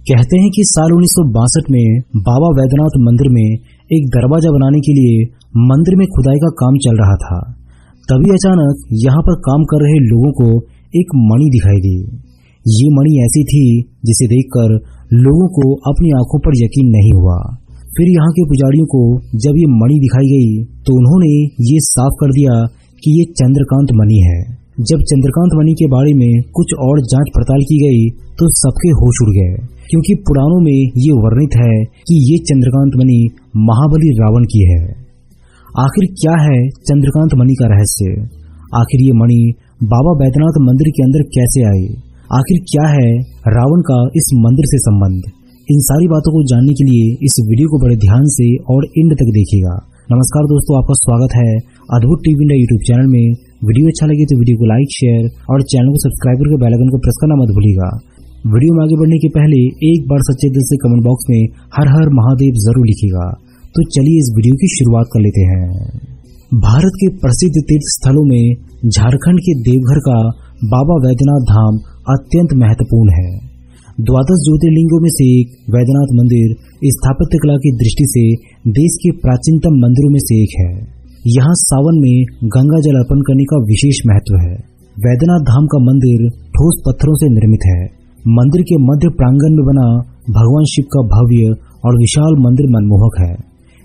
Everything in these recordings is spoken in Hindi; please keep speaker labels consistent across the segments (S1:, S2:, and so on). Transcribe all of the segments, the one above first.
S1: कहते हैं कि साल 1962 में बाबा वैद्यनाथ मंदिर में एक दरवाजा बनाने के लिए मंदिर में खुदाई का काम चल रहा था। तभी अचानक यहाँ पर काम कर रहे लोगों को एक मणि दिखाई दी। ये मणि ऐसी थी जिसे देखकर लोगों को अपनी आंखों पर यकीन नहीं हुआ। फिर यहाँ के पुजारियों को जब ये मणि दिखाई गई तो उन्होंने ये साफ कर दिया कि ये चंद्रकांत मणि है। जब चंद्रकांत मणि के बारे में कुछ और जांच पड़ताल की गई तो सबके होश उड़ गए, क्योंकि पुराणों में ये वर्णित है कि ये चंद्रकांत मणि महाबली रावण की है। आखिर क्या है चंद्रकांत मणि का रहस्य? आखिर ये मणि बाबा वैद्यनाथ मंदिर के अंदर कैसे आई? आखिर क्या है रावण का इस मंदिर से संबंध? इन सारी बातों को जानने के लिए इस वीडियो को बड़े ध्यान से और एंड तक देखिएगा। नमस्कार दोस्तों, आपका स्वागत है अद्भुत टीवी इंडिया यूट्यूब चैनल में। वीडियो अच्छा लगे तो वीडियो को लाइक, शेयर और चैनल को सब्सक्राइब करके बेल आइकन को प्रेस करना मत भूलिएगा। वीडियो में आगे बढ़ने के पहले एक बार सच्चे दिल से कमेंट बॉक्स में हर हर महादेव जरूर लिखिएगा। तो चलिए इस वीडियो की शुरुआत कर लेते हैं। भारत के प्रसिद्ध तीर्थ स्थलों में झारखंड के देवघर का बाबा वैद्यनाथ धाम अत्यंत महत्वपूर्ण है। 12 ज्योतिर्लिंगों में से एक वैद्यनाथ मंदिर स्थापत्य कला की दृष्टि से देश के प्राचीनतम मंदिरों में से एक है। यहाँ सावन में गंगा जल अर्पण करने का विशेष महत्व है। वैद्यनाथ धाम का मंदिर ठोस पत्थरों से निर्मित है। मंदिर के मध्य प्रांगण में बना भगवान शिव का भव्य और विशाल मंदिर मनमोहक है।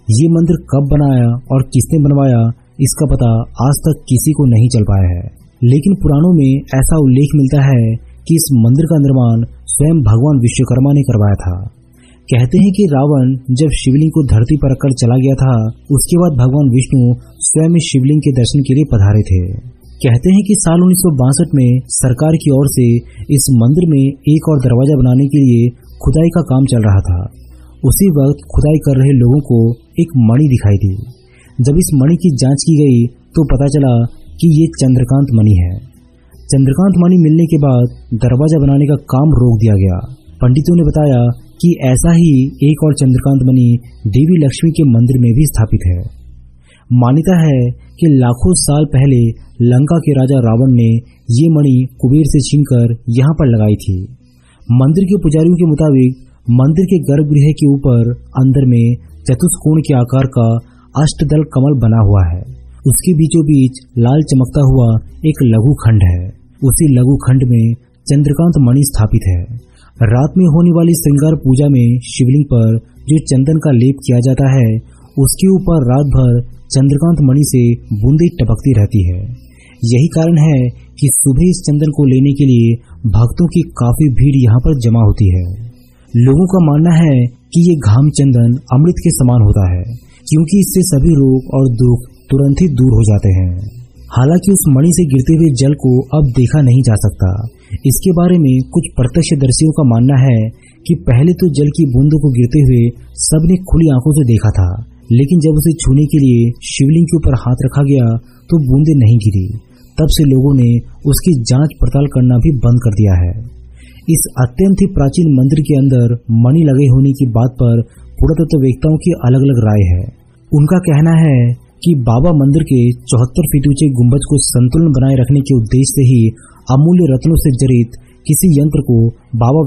S1: ये मंदिर कब बनाया और किसने बनवाया, इसका पता आज तक किसी को नहीं चल पाया है, लेकिन पुराणों में ऐसा उल्लेख मिलता है कि इस मंदिर का निर्माण स्वयं भगवान विश्वकर्मा ने करवाया था। कहते हैं कि रावण जब शिवलिंग को धरती पर रखकर चला गया था, उसके बाद भगवान विष्णु स्वयं इस शिवलिंग के दर्शन के लिए पधारे थे। कहते हैं कि साल 1962 में सरकार की ओर से इस मंदिर में एक और दरवाजा बनाने के लिए खुदाई का काम चल रहा था। उसी वक्त खुदाई कर रहे लोगों को एक मणि दिखाई दी। जब इस मणि की जांच की गई तो पता चला कि ये चंद्रकांत मणि है। चंद्रकांत मणि मिलने के बाद दरवाजा बनाने का काम रोक दिया गया। पंडितों ने बताया कि ऐसा ही एक और चंद्रकांत मणि देवी लक्ष्मी के मंदिर में भी स्थापित है। मान्यता है कि लाखों साल पहले लंका के राजा रावण ने ये मणि कुबेर से छीनकर यहाँ पर लगाई थी। मंदिर के पुजारियों के मुताबिक मंदिर के गर्भगृह के ऊपर अंदर में चतुष्कोण के आकार का अष्टदल कमल बना हुआ है। उसके बीचों बीच लाल चमकता हुआ एक लघु खंड है। उसी लघु खंड में चंद्रकांत मणि स्थापित है। रात में होने वाली श्रृंगार पूजा में शिवलिंग पर जो चंदन का लेप किया जाता है, उसके ऊपर रात भर चंद्रकांत मणि से बूंदें टपकती रहती है। यही कारण है कि सुबह इस चंदन को लेने के लिए भक्तों की काफी भीड़ यहाँ पर जमा होती है। लोगों का मानना है कि ये घाम चंदन अमृत के समान होता है, क्योंकि इससे सभी रोग और दुख तुरंत ही दूर हो जाते हैं। हालांकि उस मणि से गिरते हुए जल को अब देखा नहीं जा सकता। इसके बारे में कुछ प्रत्यक्षदर्शियों का मानना है कि पहले तो जल की बूंदों को गिरते हुए सबने खुली आंखों से देखा था, लेकिन जब उसे छूने के लिए शिवलिंग के ऊपर हाथ रखा गया तो बूंदें नहीं गिरी। तब से लोगों ने उसकी जांच पड़ताल करना भी बंद कर दिया है। इस अत्यंत ही प्राचीन मंदिर के अंदर मणि लगे होने की बात पर पुरातत्ववेत्ताओं की अलग अलग राय है। उनका कहना है कि बाबा मंदिर के 74 फीट ऊंचे गुंबज को संतुलन बनाए रखने के उद्देश्य से ही अमूल्य रत्नों से जड़ित किसी यंत्र को बाबा